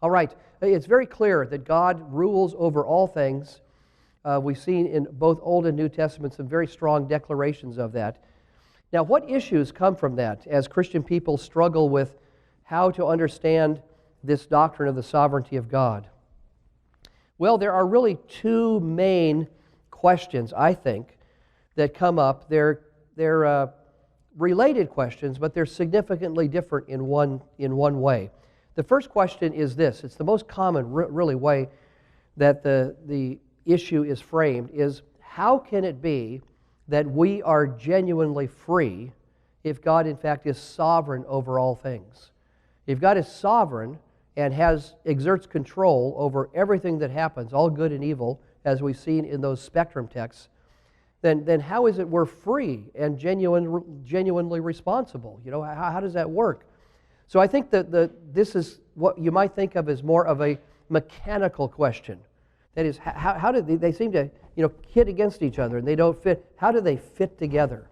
All right, it's very clear that God rules over all things. We've seen in both Old and New Testament some very strong declarations of that. Now, what issues come from that as Christian people struggle with how to understand this doctrine of the sovereignty of God? Well, there are really two main questions, I think, that come up. They're related questions, but they're significantly different in one way. The first question is this. It's the most common, really, way that the issue is framed, is how can it be that we are genuinely free if God, in fact, is sovereign over all things? If God is sovereign and exerts control over everything that happens, all good and evil, as we've seen in those spectrum texts, then how is it we're free and genuinely responsible? You know, how does that work? So I think that this is what you might think of as more of a mechanical question. That is, how do they seem to hit against each other and they don't fit? How do they fit together?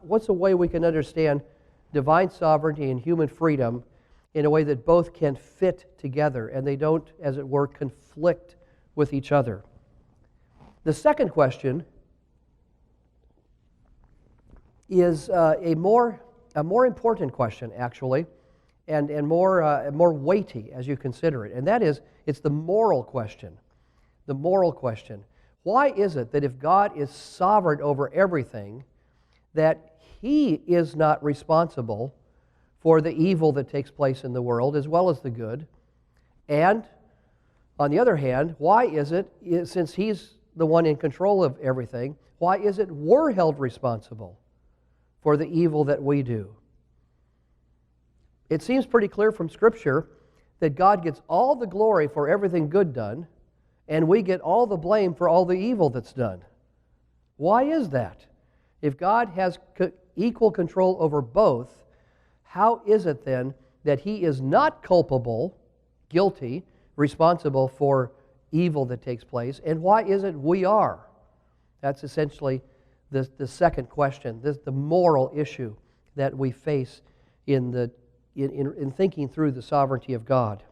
What's a way we can understand divine sovereignty and human freedom in a way that both can fit together and they don't, as it were, conflict with each other? The second question is a more important question, actually, and more weighty as you consider it. And that is, it's the moral question. The moral question. Why is it that if God is sovereign over everything, that He is not responsible for the evil that takes place in the world as well as the good? And on the other hand, why is it, since He's the one in control of everything, why is it we're held responsible for the evil that we do? It seems pretty clear from Scripture that God gets all the glory for everything good done, and we get all the blame for all the evil that's done. Why is that? If God has equal control over both, how is it then that He is not culpable, guilty, responsible for evil that takes place, and why is it we are? That's essentially the second question, the moral issue that we face in thinking through the sovereignty of God.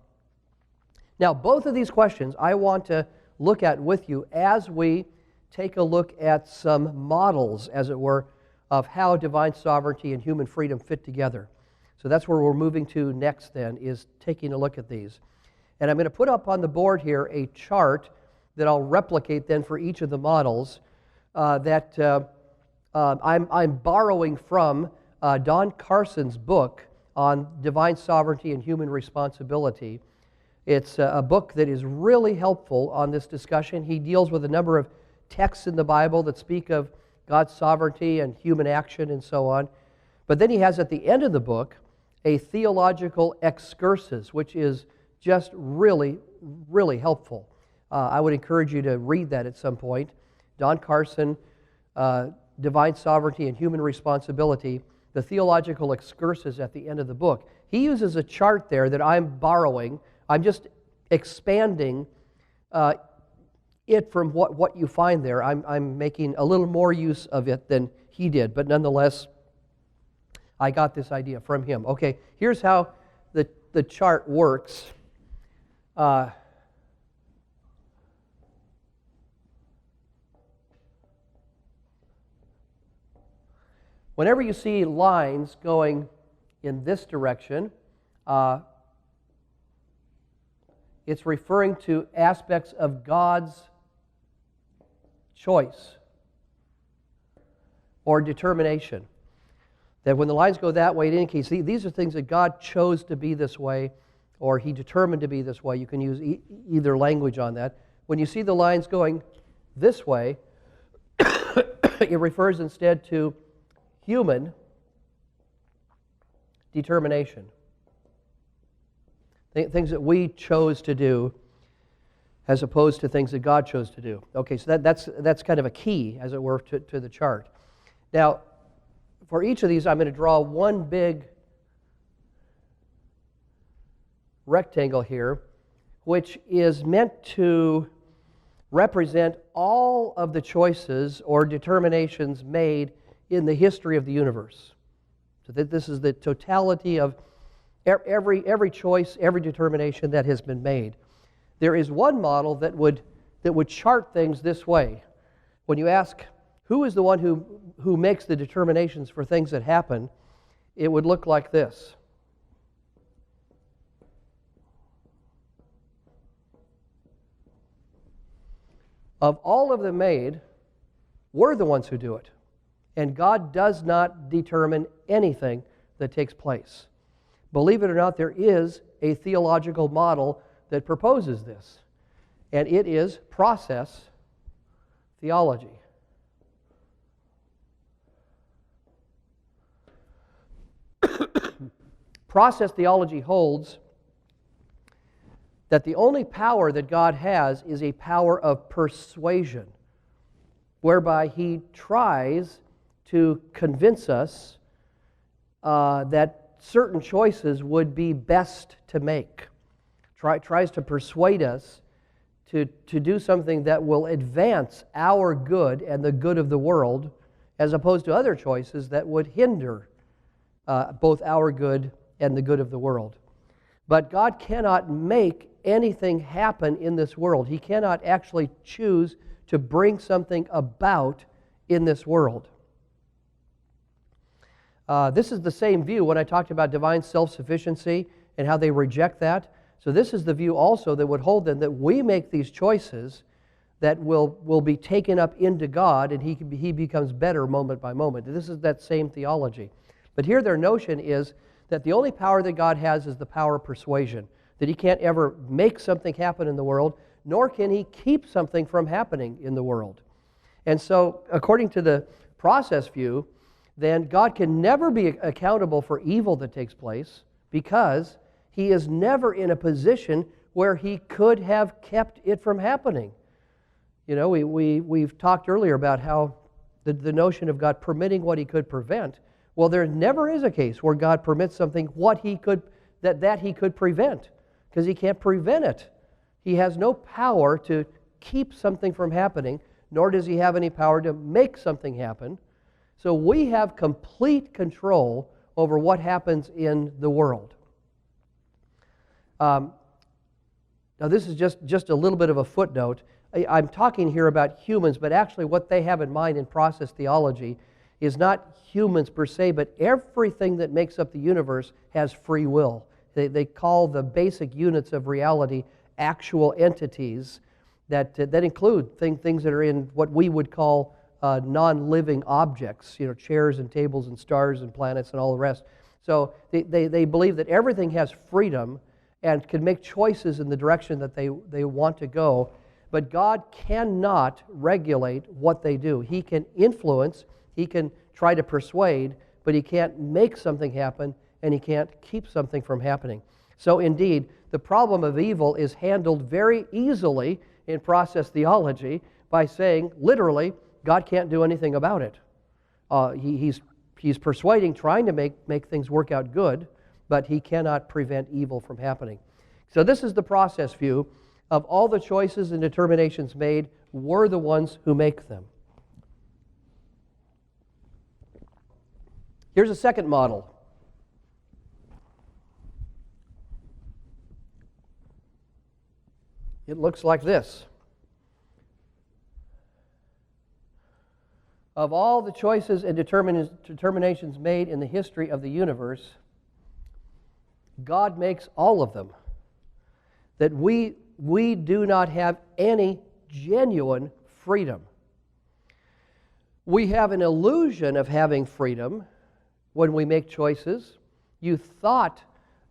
Now, both of these questions I want to look at with you as we take a look at some models, as it were, of how divine sovereignty and human freedom fit together. So that's where we're moving to next then, is taking a look at these. And I'm going to put up on the board here a chart that I'll replicate then for each of the models that I'm borrowing from Don Carson's book on divine sovereignty and human responsibility. It's a book that is really helpful on this discussion. He deals with a number of texts in the Bible that speak of God's sovereignty and human action and so on. But then he has at the end of the book a theological excursus, which is just really, really helpful. I would encourage you to read that at some point. Don Carson, Divine Sovereignty and Human Responsibility, the theological excursus at the end of the book. He uses a chart there that I'm borrowing. I'm just expanding it from what you find there. I'm making a little more use of it than he did, but nonetheless, I got this idea from him. Okay, here's how the chart works. Whenever you see lines going in this direction, it's referring to aspects of God's choice or determination. That when the lines go that way, it indicates these are things that God chose to be this way, or He determined to be this way. You can use either language on that. When you see the lines going this way, it refers instead to human determination. Things that we chose to do as opposed to things that God chose to do. Okay, so that's kind of a key, as it were, to the chart. Now, for each of these, I'm going to draw one big rectangle here, which is meant to represent all of the choices or determinations made in the history of the universe. So that this is the totality of every choice, every determination that has been made. There is one model that would chart things this way. When you ask, who is the one who makes the determinations for things that happen, it would look like this. Of all of them made, we're the ones who do it. And God does not determine anything that takes place. Believe it or not, there is a theological model that proposes this, and it is process theology. Process theology holds that the only power that God has is a power of persuasion, whereby He tries to convince us that certain choices would be best to make. Tries to persuade us to do something that will advance our good and the good of the world, as opposed to other choices that would hinder both our good and the good of the world. But God cannot make anything happen in this world. He cannot actually choose to bring something about in this world. This is the same view when I talked about divine self-sufficiency and how they reject that. So this is the view also that would hold then that we make these choices that will be taken up into God, and He becomes better moment by moment. This is that same theology. But here their notion is that the only power that God has is the power of persuasion, that He can't ever make something happen in the world, nor can He keep something from happening in the world. And so, according to the process view, then God can never be accountable for evil that takes place because He is never in a position where He could have kept it from happening. You know, we've talked earlier about how the notion of God permitting what He could prevent. Well, there never is a case where God permits something that He could prevent, because He can't prevent it. He has no power to keep something from happening, nor does He have any power to make something happen. So we have complete control over what happens in the world. Now this is just a little bit of a footnote. I'm talking here about humans, but actually what they have in mind in process theology is not humans per se, but everything that makes up the universe has free will. They call the basic units of reality actual entities that include things that are in what we would call non-living objects, chairs and tables and stars and planets and all the rest. So they believe that everything has freedom and can make choices in the direction that they want to go, but God cannot regulate what they do. He can influence, He can try to persuade, but He can't make something happen, and He can't keep something from happening. So indeed, the problem of evil is handled very easily in process theology by saying, literally, God can't do anything about it. He's persuading, trying to make things work out good, but He cannot prevent evil from happening. So this is the process view. Of all the choices and determinations made, we're the ones who make them. Here's a second model. It looks like this. Of all the choices and determinations made in the history of the universe, God makes all of them. That we do not have any genuine freedom. We have an illusion of having freedom when we make choices. You thought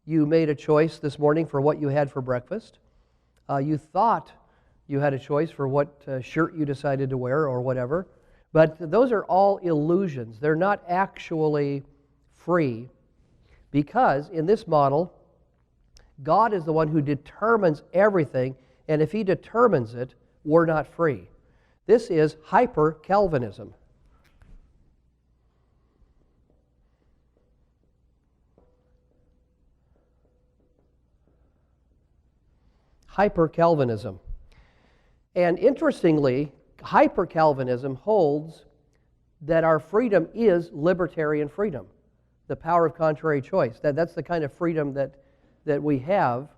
you made a choice this morning for what you had for breakfast. You thought you had a choice for what shirt you decided to wear or whatever. But those are all illusions. They're not actually free, because in this model, God is the one who determines everything, and if He determines it, we're not free. This is hyper-Calvinism. Hyper-Calvinism. And interestingly, hyper-Calvinism holds that our freedom is libertarian freedom. the power of contrary choice. That's the kind of freedom that we have.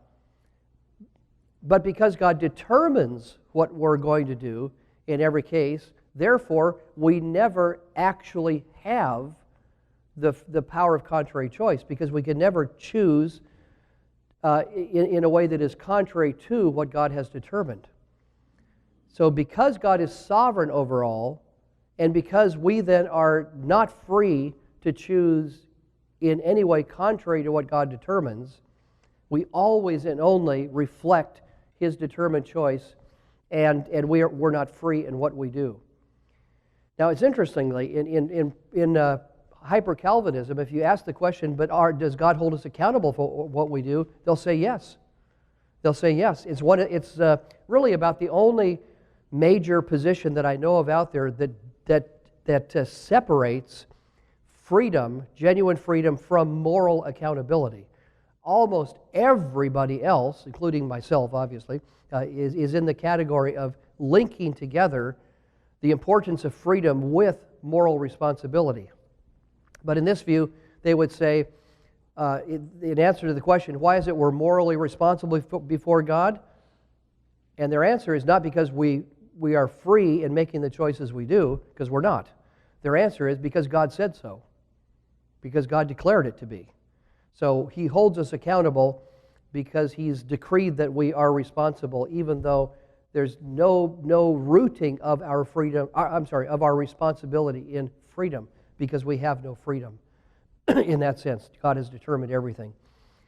But because God determines what we're going to do in every case, therefore, we never actually have the power of contrary choice, because we can never choose in a way that is contrary to what God has determined. So because God is sovereign over all, and because we then are not free to choose in any way contrary to what God determines, we always and only reflect His determined choice, and we're not free in what we do. Now, it's interestingly, in hyper-Calvinism, if you ask the question, but does God hold us accountable for what we do? They'll say yes. They'll say yes. It's really about the only major position that I know of out there that separates freedom, genuine freedom, from moral accountability. Almost everybody else, including myself, obviously, is in the category of linking together the importance of freedom with moral responsibility. But in this view, they would say, in answer to the question, why is it we're morally responsible before God? And their answer is not because we are free in making the choices we do, because we're not. Their answer is because God said so, because God declared it to be. So He holds us accountable because He's decreed that we are responsible, even though there's no rooting of our freedom. Of our responsibility in freedom, because we have no freedom in that sense. God has determined everything.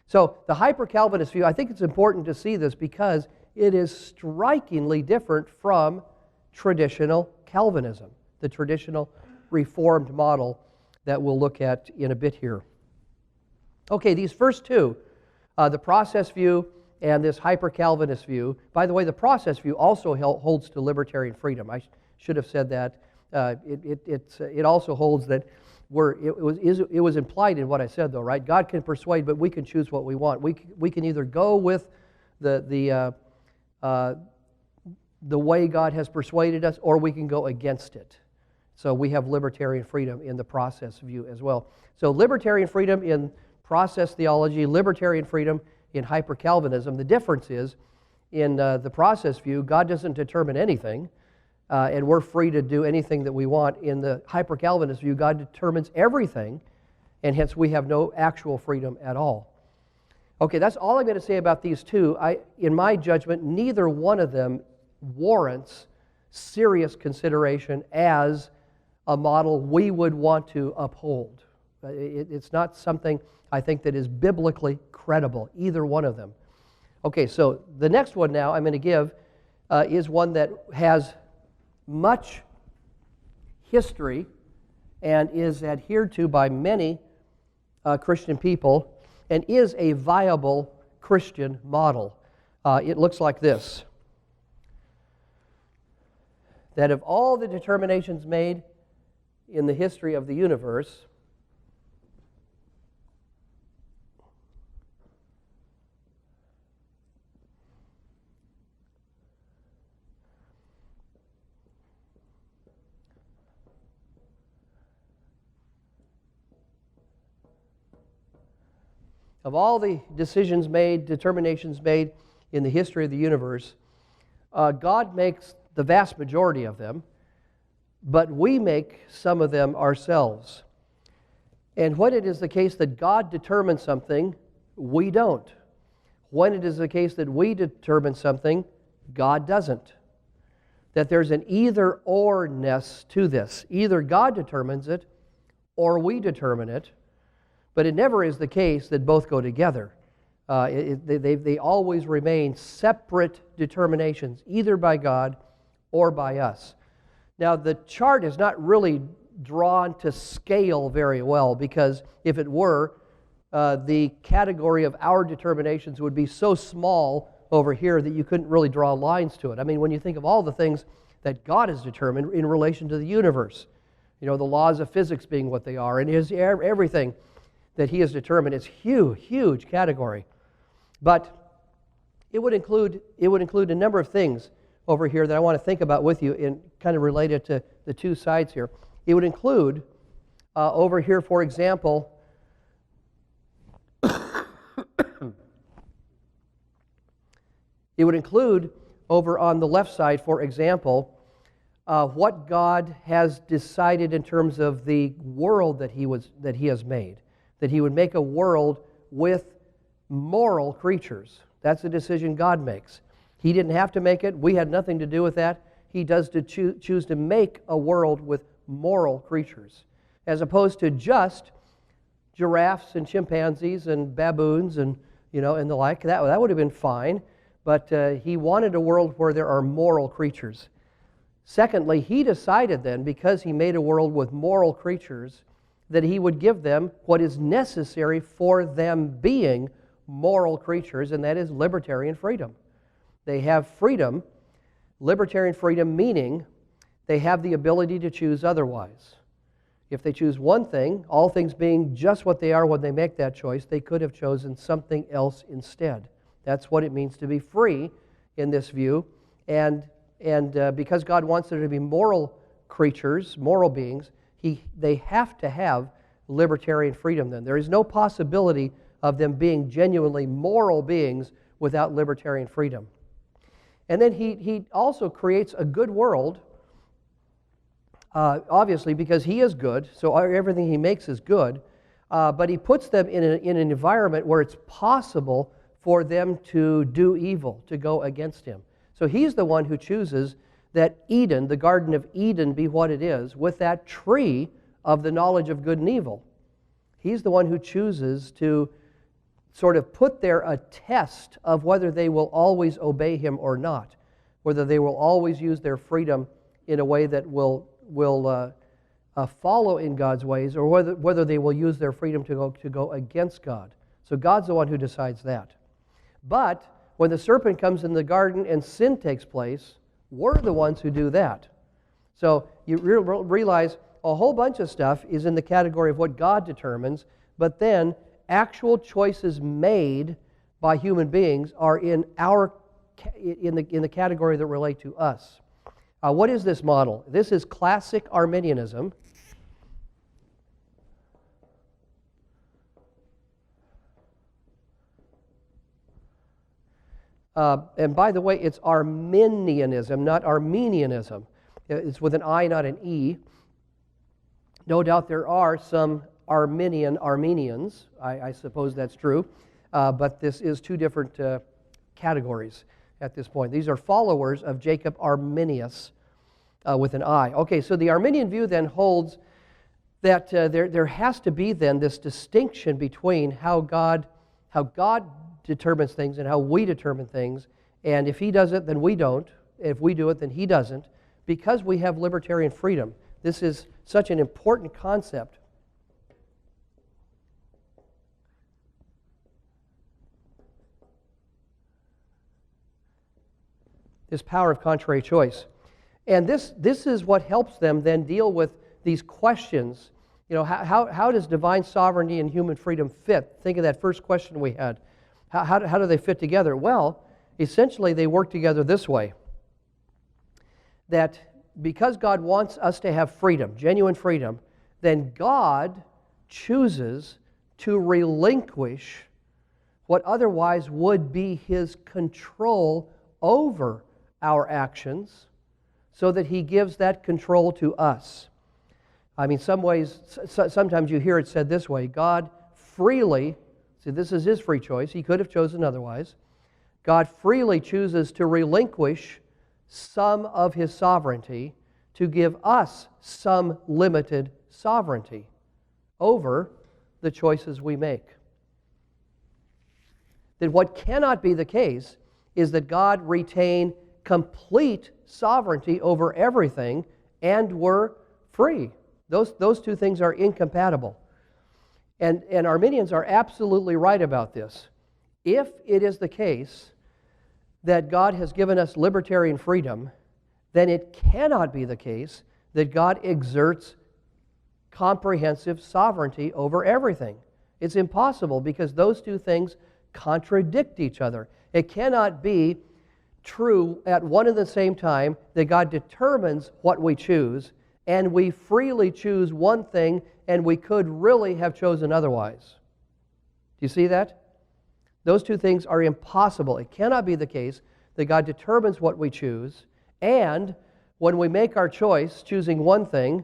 So the hyper-Calvinist view, I think it's important to see this because it is strikingly different from traditional Calvinism, the traditional Reformed model that we'll look at in a bit here. Okay, these first two, the process view and this hyper-Calvinist view. By the way, the process view also holds to libertarian freedom. I should have said that. It also holds that it was implied in what I said, though, right? God can persuade, but we can choose what we want. We can either go with the way God has persuaded us, or we can go against it. So we have libertarian freedom in the process view as well. So libertarian freedom in process theology, libertarian freedom in hyper-Calvinism. The difference is, in the process view, God doesn't determine anything, and we're free to do anything that we want. In the hyper-Calvinist view, God determines everything, and hence we have no actual freedom at all. Okay, that's all I'm going to say about these two. In my judgment, neither one of them warrants serious consideration as a model we would want to uphold. It's not something I think that is biblically credible, either one of them. Okay, so the next one now I'm going to give is one that has much history and is adhered to by many Christian people and is a viable Christian model. It looks like this: that of all the determinations made in the history of the universe, of all the decisions made, determinations made in the history of the universe, God makes the vast majority of them, but we make some of them ourselves. And when it is the case that God determines something, we don't. When it is the case that we determine something, God doesn't. That there's an either-or-ness to this. Either God determines it, or we determine it, but it never is the case that both go together. They always remain separate determinations, either by God or by us. Now, the chart is not really drawn to scale very well, because if it were, the category of our determinations would be so small over here that you couldn't really draw lines to it. I mean, when you think of all the things that God has determined in relation to the universe, the laws of physics being what they are, and everything that He has determined, it's huge category. But it would include a number of things over here that I want to think about with you, in kind of related to the two sides here. It would include over here, for example, It would include, over on the left side, for example, what God has decided in terms of the world that He has made. That He would make a world with moral creatures. That's a decision God makes. He didn't have to make it. We had nothing to do with that. He does choose to make a world with moral creatures, as opposed to just giraffes and chimpanzees and baboons and and the like. That would have been fine, but He wanted a world where there are moral creatures. Secondly, He decided then, because He made a world with moral creatures, that He would give them what is necessary for them being moral creatures, and that is libertarian freedom. They have freedom, libertarian freedom, meaning they have the ability to choose otherwise. If they choose one thing, all things being just what they are when they make that choice, they could have chosen something else instead. That's what it means to be free in this view. And because God wants there to be moral creatures, moral beings, they have to have libertarian freedom then. There is no possibility of them being genuinely moral beings without libertarian freedom. And then He also creates a good world, obviously because He is good, so everything He makes is good, but He puts them in an environment where it's possible for them to do evil, to go against Him. So He's the one who chooses that Eden, the Garden of Eden, be what it is, with that tree of the knowledge of good and evil. He's the one who chooses to sort of put there a test of whether they will always obey Him or not, whether they will always use their freedom in a way that will follow in God's ways, or whether they will use their freedom to go against God. So God's the one who decides that. But when the serpent comes in the garden and sin takes place, we're the ones who do that. So you realize a whole bunch of stuff is in the category of what God determines, but then actual choices made by human beings are in the category that relate to us. What is this model? This is classic Arminianism. And by the way, it's Arminianism, not Armenianism. It's with an I, not an E. No doubt there are some Armenians. I suppose that's true. But this is two different categories at this point. These are followers of Jacob Arminius with an I. Okay, so the Arminian view then holds that there has to be then this distinction between how God determines things and how we determine things. And if He does it, then we don't. If we do it, then He doesn't. Because we have libertarian freedom. This is such an important concept. This power of contrary choice. And this is what helps them then deal with these questions. How does divine sovereignty and human freedom fit? Think of that first question we had. How do they fit together? Well, essentially they work together this way. That because God wants us to have freedom, genuine freedom, then God chooses to relinquish what otherwise would be His control over our actions, so that He gives that control to us. I mean, sometimes you hear it said this way: God freely, see, this is His free choice, He could have chosen otherwise. God freely chooses to relinquish some of His sovereignty to give us some limited sovereignty over the choices we make. That what cannot be the case is that God retain complete sovereignty over everything and we're free. Those two things are incompatible. And Arminians are absolutely right about this. If it is the case that God has given us libertarian freedom, then it cannot be the case that God exerts comprehensive sovereignty over everything. It's impossible, because those two things contradict each other. It cannot be true at one and the same time that God determines what we choose, and we freely choose one thing and we could really have chosen otherwise. Do you see that? Those two things are impossible. It cannot be the case that God determines what we choose, and when we make our choice, choosing one thing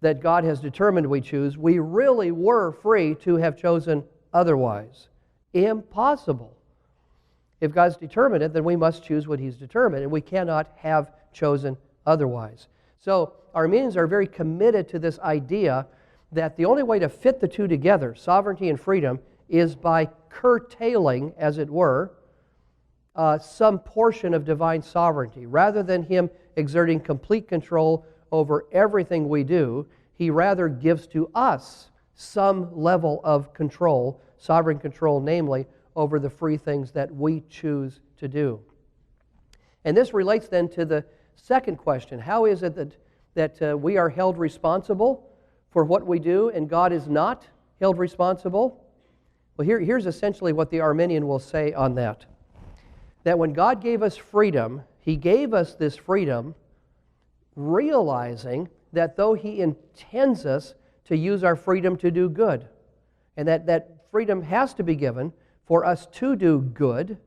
that God has determined we choose, we really were free to have chosen otherwise. Impossible. If God's determined it, then we must choose what He's determined, and we cannot have chosen otherwise. So Arminians are very committed to this idea that the only way to fit the two together, sovereignty and freedom, is by curtailing, as it were, some portion of divine sovereignty. Rather than Him exerting complete control over everything we do, He rather gives to us some level of control, sovereign control, namely, over the free things that we choose to do. And this relates then to the second question. How is it that we are held responsible for what we do and God is not held responsible? Well, here's essentially what the Arminian will say on that. That when God gave us freedom, He gave us this freedom realizing that though He intends us to use our freedom to do good, and that freedom has to be given for us to do good,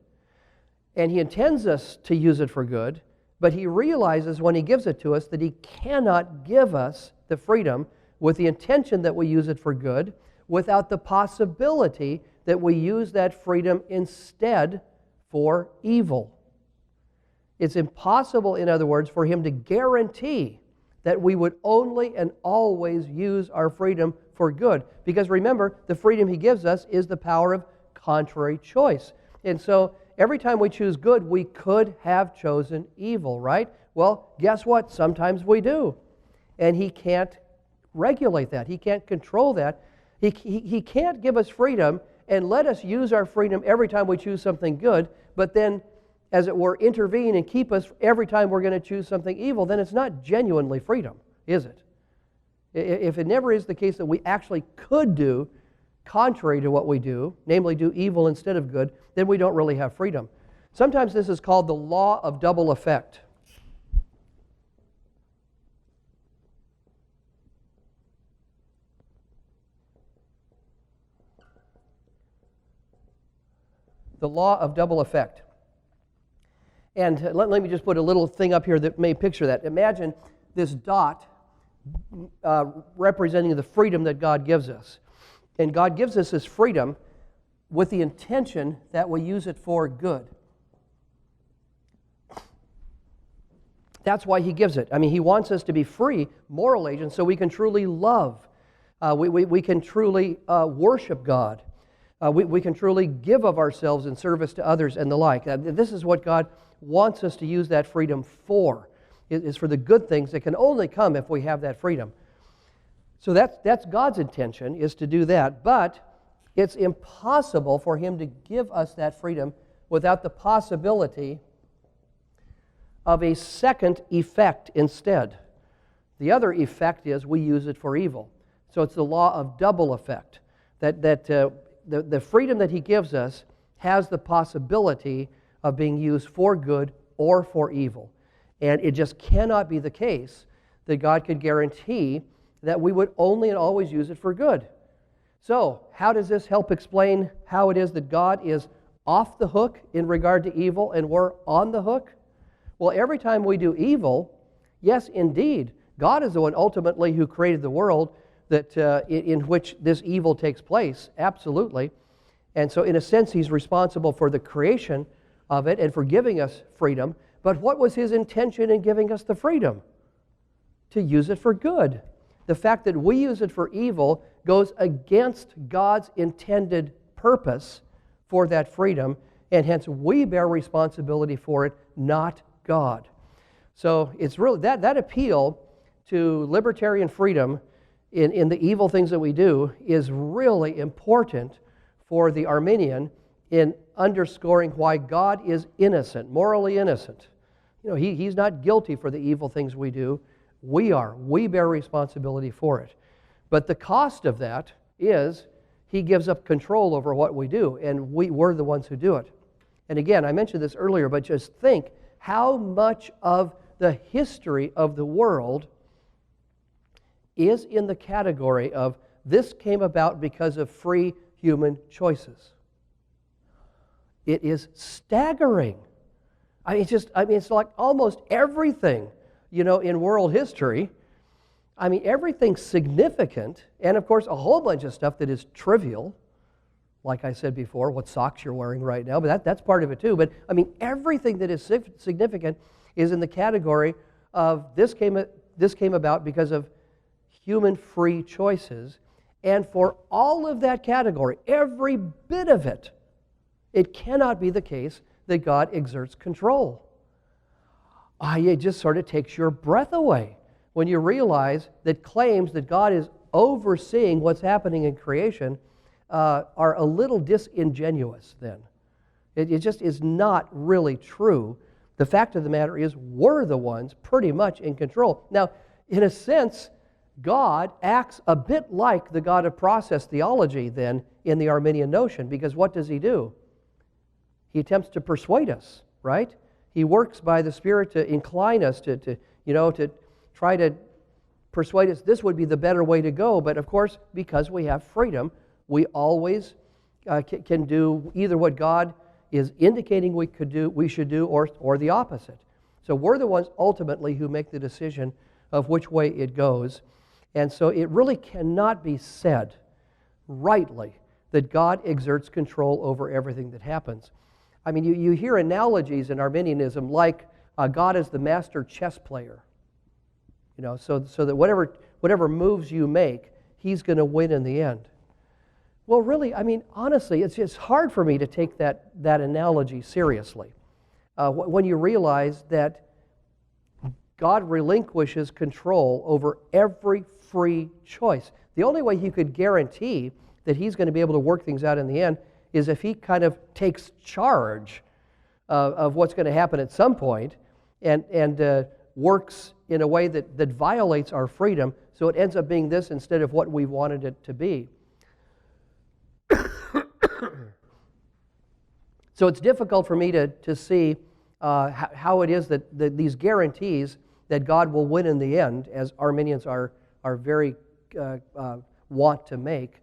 and He intends us to use it for good, but He realizes when He gives it to us that He cannot give us the freedom with the intention that we use it for good without the possibility that we use that freedom instead for evil. It's impossible, in other words, for Him to guarantee that we would only and always use our freedom for good. Because remember, the freedom He gives us is the power of contrary choice. And so every time we choose good, we could have chosen evil, right? Well, guess what? Sometimes we do. And He can't regulate that. He can't control that. He can't give us freedom and let us use our freedom every time we choose something good, but then, as it were, intervene and keep us every time we're going to choose something evil. Then it's not genuinely freedom, is it? If it never is the case that we actually could do contrary to what we do, namely do evil instead of good, then we don't really have freedom. Sometimes this is called the law of double effect. The law of double effect. And let me just put a little thing up here that may picture that. Imagine this dot representing the freedom that God gives us. And God gives us this freedom with the intention that we use it for good. That's why He gives it. I mean, He wants us to be free moral agents so we can truly love. We can truly worship God. We can truly give of ourselves in service to others and the like. This is what God wants us to use that freedom for. It is for the good things that can only come if we have that freedom. So that's God's intention, is to do that. But it's impossible for Him to give us that freedom without the possibility of a second effect instead. The other effect is we use it for evil. So it's the law of double effect. The freedom that He gives us has the possibility of being used for good or for evil. And it just cannot be the case that God could guarantee that we would only and always use it for good. So, how does this help explain how it is that God is off the hook in regard to evil and we're on the hook? Well, every time we do evil, yes, indeed, God is the one ultimately who created the world that in which this evil takes place, absolutely. And so in a sense, He's responsible for the creation of it and for giving us freedom. But what was His intention in giving us the freedom? To use it for good. The fact that we use it for evil goes against God's intended purpose for that freedom, and hence we bear responsibility for it, not God. So it's really that appeal to libertarian freedom in the evil things that we do is really important for the Arminian in underscoring why God is innocent, morally innocent. You know, He's not guilty for the evil things we do. We are. We bear responsibility for it. But the cost of that is He gives up control over what we do, and we're the ones who do it. And again, I mentioned this earlier, but just think how much of the history of the world is in the category of this came about because of free human choices. It is staggering. It's like almost everything, in world history. Everything significant, and of course a whole bunch of stuff that is trivial, like I said before, what socks you're wearing right now, but that's part of it too. But everything that is significant is in the category of this came about because of human free choices. And for all of that category, every bit of it, it cannot be the case that God exerts control. It just sort of takes your breath away when you realize that claims that God is overseeing what's happening in creation are a little disingenuous then. It just is not really true. The fact of the matter is, we're the ones pretty much in control. Now, in a sense, God acts a bit like the God of process theology then in the Arminian notion, because what does he do? He attempts to persuade us, right? He works by the Spirit to incline us to try to persuade us this would be the better way to go. But of course, because we have freedom, we always can do either what God is indicating we should do, or the opposite. So we're the ones ultimately who make the decision of which way it goes. And so it really cannot be said rightly that God exerts control over everything that happens. You hear analogies in Arminianism like God is the master chess player. So that whatever moves you make, he's going to win in the end. Well, really, honestly, it's just hard for me to take that analogy seriously. When you realize that God relinquishes control over every free choice. The only way he could guarantee that he's going to be able to work things out in the end is if he kind of takes charge of what's going to happen at some point and works in a way that violates our freedom, so it ends up being this instead of what we wanted it to be. So it's difficult for me to see how it is that these guarantees that God will win in the end, as Arminians are very want to make,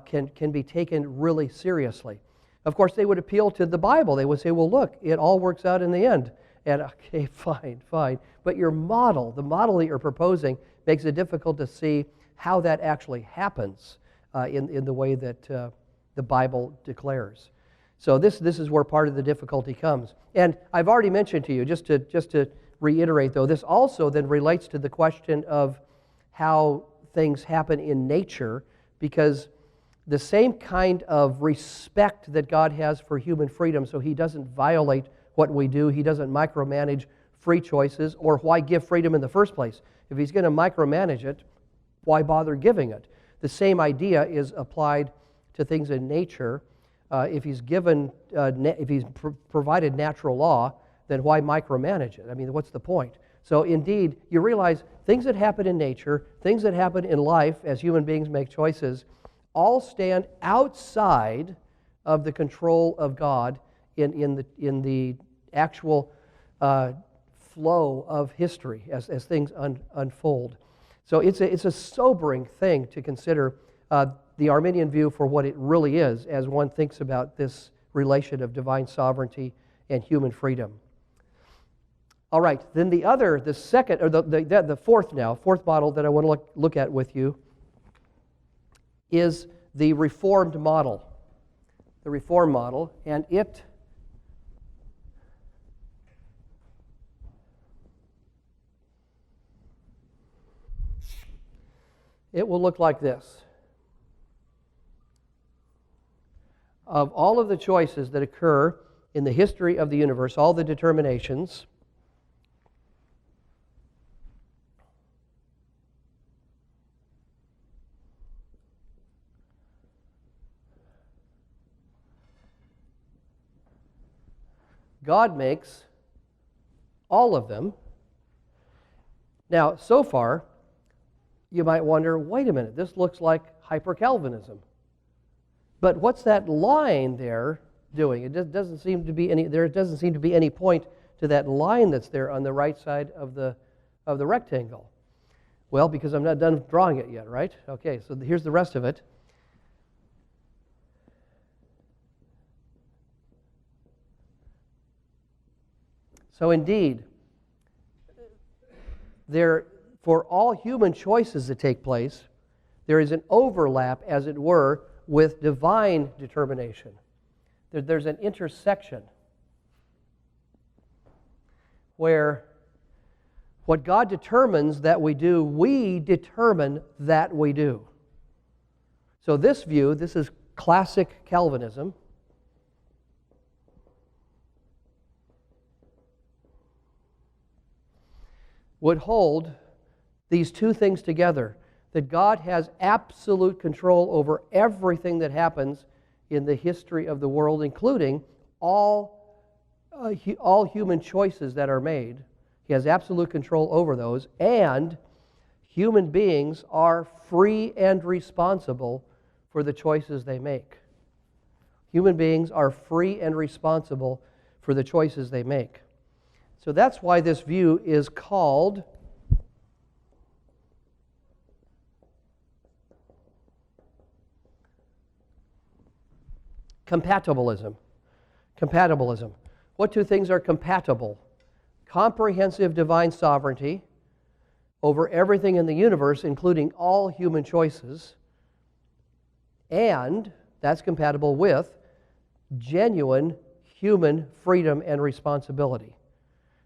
can be taken really seriously. Of course, they would appeal to the Bible. They would say, well, look, it all works out in the end. And okay, fine. But the model that you're proposing makes it difficult to see how that actually happens in the way that the Bible declares. So this is where part of the difficulty comes. And I've already mentioned to you, just to reiterate though, this also then relates to the question of how things happen in nature, because the same kind of respect that God has for human freedom, so he doesn't violate what we do, he doesn't micromanage free choices, or why give freedom in the first place? If he's going to micromanage it, why bother giving it? The same idea is applied to things in nature. If he's provided natural law, then why micromanage it? What's the point? So indeed, you realize things that happen in nature, things that happen in life as human beings make choices, all stand outside of the control of God in the actual flow of history as things unfold. So it's a sobering thing to consider the Arminian view for what it really is as one thinks about this relation of divine sovereignty and human freedom. All right, then the fourth model that I want to look at with you is the Reformed model. The Reformed model, and it will look like this. Of all of the choices that occur in the history of the universe, all the determinations, God makes all of them. Now, so far, you might wonder, wait a minute, this looks like hyper-Calvinism. But what's that line there doing? It doesn't seem to be any point to that line that's there on the right side of the rectangle. Well, because I'm not done drawing it yet, right? Okay, so here's the rest of it. So indeed, for all human choices that take place, there is an overlap, as it were, with divine determination. There's an intersection where what God determines that we do, we determine that we do. So this view, this is classic Calvinism, would hold these two things together, that God has absolute control over everything that happens in the history of the world, including all human choices that are made. He has absolute control over those, and human beings are free and responsible for the choices they make. Human beings are free and responsible for the choices they make. So that's why this view is called compatibilism. Compatibilism. What two things are compatible? Comprehensive divine sovereignty over everything in the universe, including all human choices, and that's compatible with genuine human freedom and responsibility.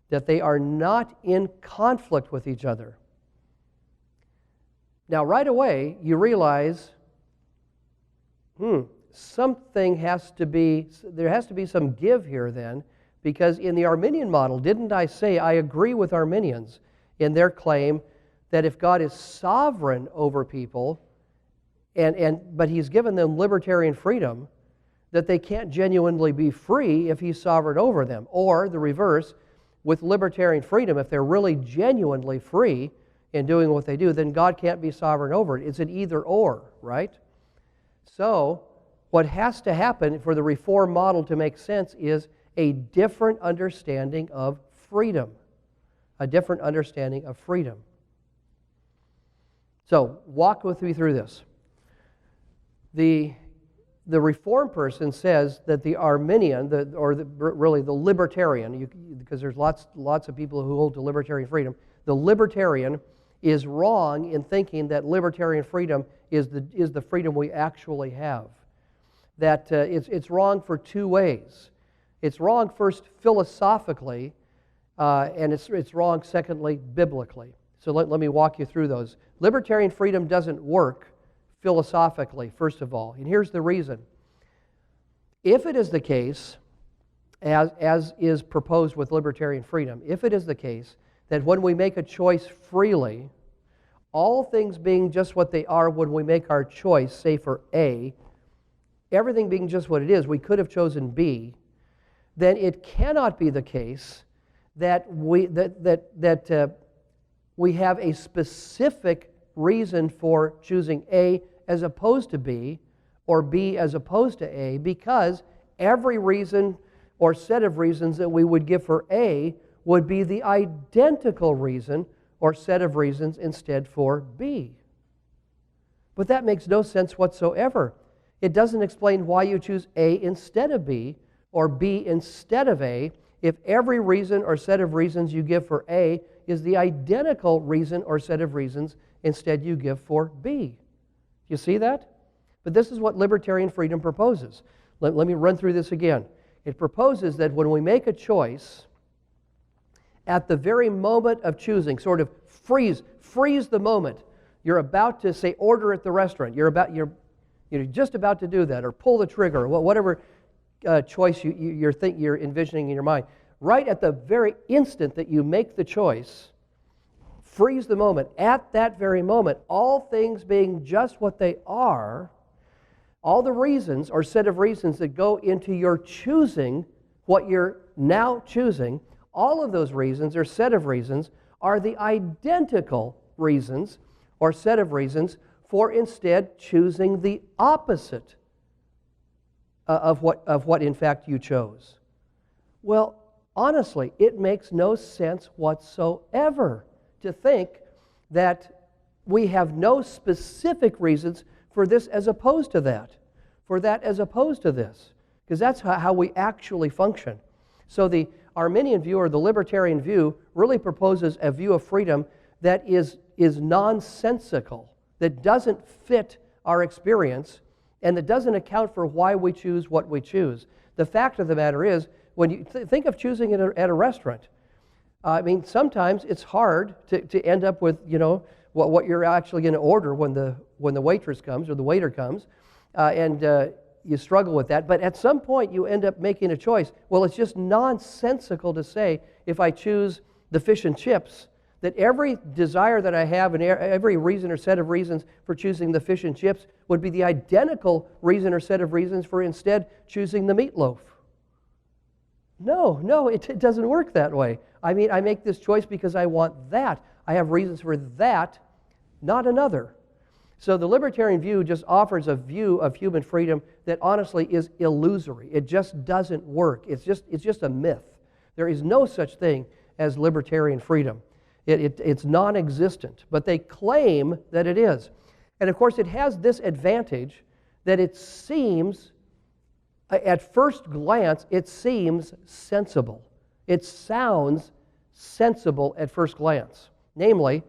That they are not in conflict with each other. Now, right away, you realize, something has to be, there has to be some give here then, because in the Arminian model, didn't I say I agree with Arminians in their claim that if God is sovereign over people, but He's given them libertarian freedom, that they can't genuinely be free if He's sovereign over them. Or the reverse, with libertarian freedom, if they're really genuinely free in doing what they do, then God can't be sovereign over it. It's an either or, right? So, what has to happen for the Reformed model to make sense is a different understanding of freedom. A different understanding of freedom. So, walk with me through this. The Reformed person says that the Arminian, really the libertarian, because there's lots of people who hold to libertarian freedom, the libertarian is wrong in thinking that libertarian freedom is the freedom we actually have. That it's wrong for two ways. It's wrong first philosophically, and it's wrong secondly biblically. So let me walk you through those. Libertarian freedom doesn't work philosophically, first of all. And here's the reason. If it is the case, as is proposed with libertarian freedom, if it is the case that when we make a choice freely, all things being just what they are when we make our choice, say for A, everything being just what it is, we could have chosen B, then it cannot be the case that we have a specific reason for choosing A as opposed to B, or B as opposed to A, because every reason or set of reasons that we would give for A would be the identical reason or set of reasons instead for B. But that makes no sense whatsoever. It doesn't explain why you choose A instead of B, or B instead of A, if every reason or set of reasons you give for A is the identical reason or set of reasons instead you give for B. You see that? But this is what libertarian freedom proposes. Let me run through this again. It proposes that when we make a choice, at the very moment of choosing, sort of freeze the moment. You're about to say order at the restaurant. You're just about to do that, or pull the trigger, or whatever choice you're envisioning in your mind. Right at the very instant that you make the choice, freeze the moment. At that very moment, all things being just what they are, all the reasons or set of reasons that go into your choosing what you're now choosing, all of those reasons or set of reasons are the identical reasons or set of reasons for instead choosing the opposite of what in fact you chose. Well, honestly, it makes no sense whatsoever to think that we have no specific reasons for this as opposed to that, for that as opposed to this, because that's how we actually function. So the Arminian view, or the libertarian view, really proposes a view of freedom that is nonsensical, that doesn't fit our experience, and that doesn't account for why we choose what we choose. The fact of the matter is, when you think of choosing at a restaurant, I mean, sometimes it's hard to end up with, what you're actually going to order when the waitress comes or the waiter comes, and you struggle with that. But at some point, you end up making a choice. Well, it's just nonsensical to say, if I choose the fish and chips, that every desire that I have and every reason or set of reasons for choosing the fish and chips would be the identical reason or set of reasons for instead choosing the meatloaf. No, it doesn't work that way. I mean, I make this choice because I want that. I have reasons for that, not another. So the libertarian view just offers a view of human freedom that honestly is illusory. It just doesn't work. It's just a myth. There is no such thing as libertarian freedom. It's non-existent, but they claim that it is. And of course, it has this advantage that it seems, at first glance, it seems sensible. It sounds sensible at first glance. Namely,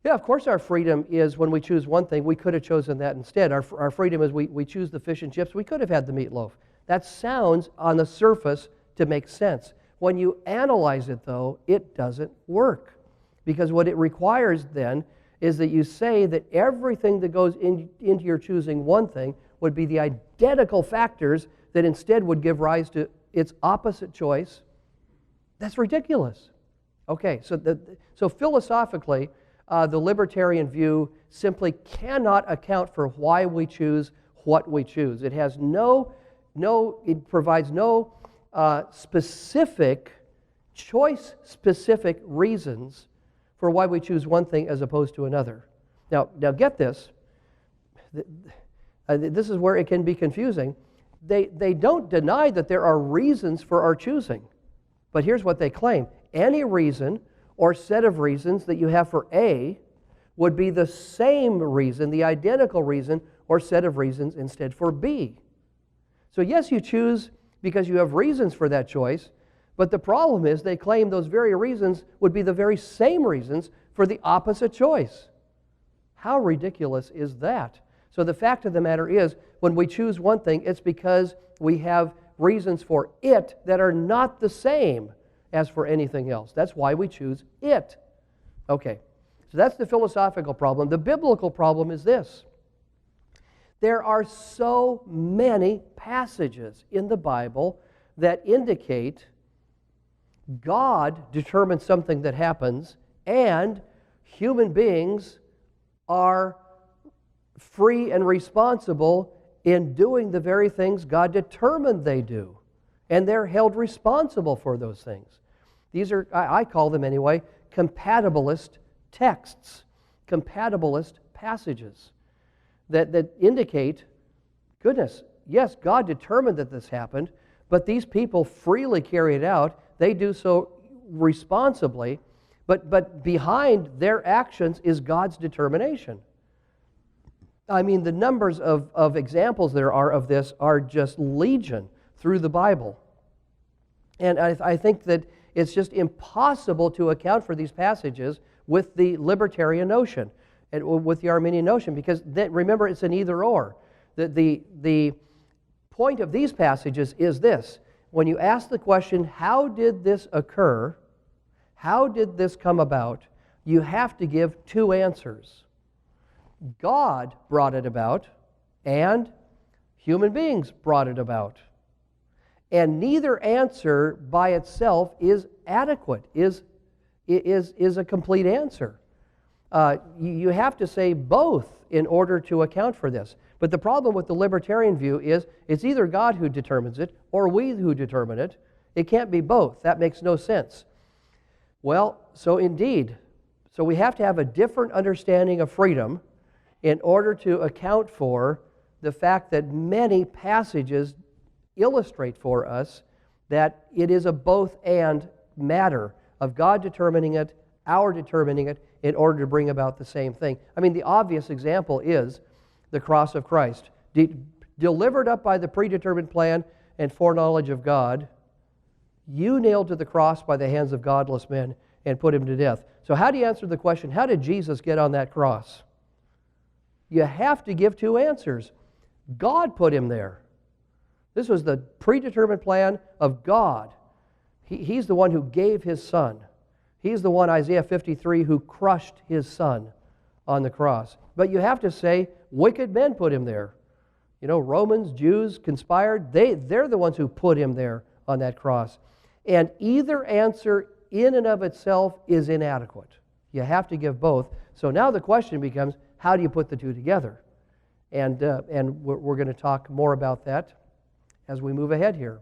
yeah, of course our freedom is when we choose one thing, we could have chosen that instead. Our freedom is we choose the fish and chips, we could have had the meatloaf. That sounds on the surface to make sense. When you analyze it, though, it doesn't work. Because what it requires then is that you say that everything that goes into your choosing one thing would be the identical factors that instead would give rise to its opposite choice. That's ridiculous. Okay, so philosophically, the libertarian view simply cannot account for why we choose what we choose. It has it provides no specific, choice-specific reasons for why we choose one thing as opposed to another. Now get this. This is where it can be confusing. They don't deny that there are reasons for our choosing. But here's what they claim. Any reason or set of reasons that you have for A would be the same reason, the identical reason or set of reasons instead for B. So yes, you choose because you have reasons for that choice, but the problem is they claim those very reasons would be the very same reasons for the opposite choice. How ridiculous is that? So the fact of the matter is, when we choose one thing, it's because we have reasons for it that are not the same as for anything else. That's why we choose it. Okay, so that's the philosophical problem. The biblical problem is this. There are so many passages in the Bible that indicate God determines something that happens, and human beings are free and responsible in doing the very things God determined they do. And they're held responsible for those things. These are, I call them anyway, compatibilist texts, compatibilist passages that indicate, goodness, yes, God determined that this happened, but these people freely carry it out. They do so responsibly, but behind their actions is God's determination. I mean, the numbers of examples there are of this are just legion through the Bible. And I think that it's just impossible to account for these passages with the libertarian notion and with the Arminian notion, because remember, it's an either-or. The point of these passages is this. When you ask the question, how did this occur? How did this come about? You have to give two answers. God brought it about, and human beings brought it about. And neither answer by itself is adequate, is a complete answer. You have to say both in order to account for this. But the problem with the libertarian view is it's either God who determines it or we who determine it. It can't be both. That makes no sense. Well, so indeed, so we have to have a different understanding of freedom in order to account for the fact that many passages illustrate for us that it is a both-and matter of God determining it, our determining it, in order to bring about the same thing. I mean, the obvious example is the cross of Christ. Delivered up by the predetermined plan and foreknowledge of God, you nailed to the cross by the hands of godless men and put him to death. So how do you answer the question, how did Jesus get on that cross? You have to give two answers. God put him there. This was the predetermined plan of God. He's the one who gave his Son. He's the one, Isaiah 53, who crushed his Son on the cross. But you have to say, wicked men put him there. You know, Romans, Jews conspired. They're the ones who put him there on that cross. And either answer in and of itself is inadequate. You have to give both. So now the question becomes, how do you put the two together? And we're going to talk more about that as we move ahead here.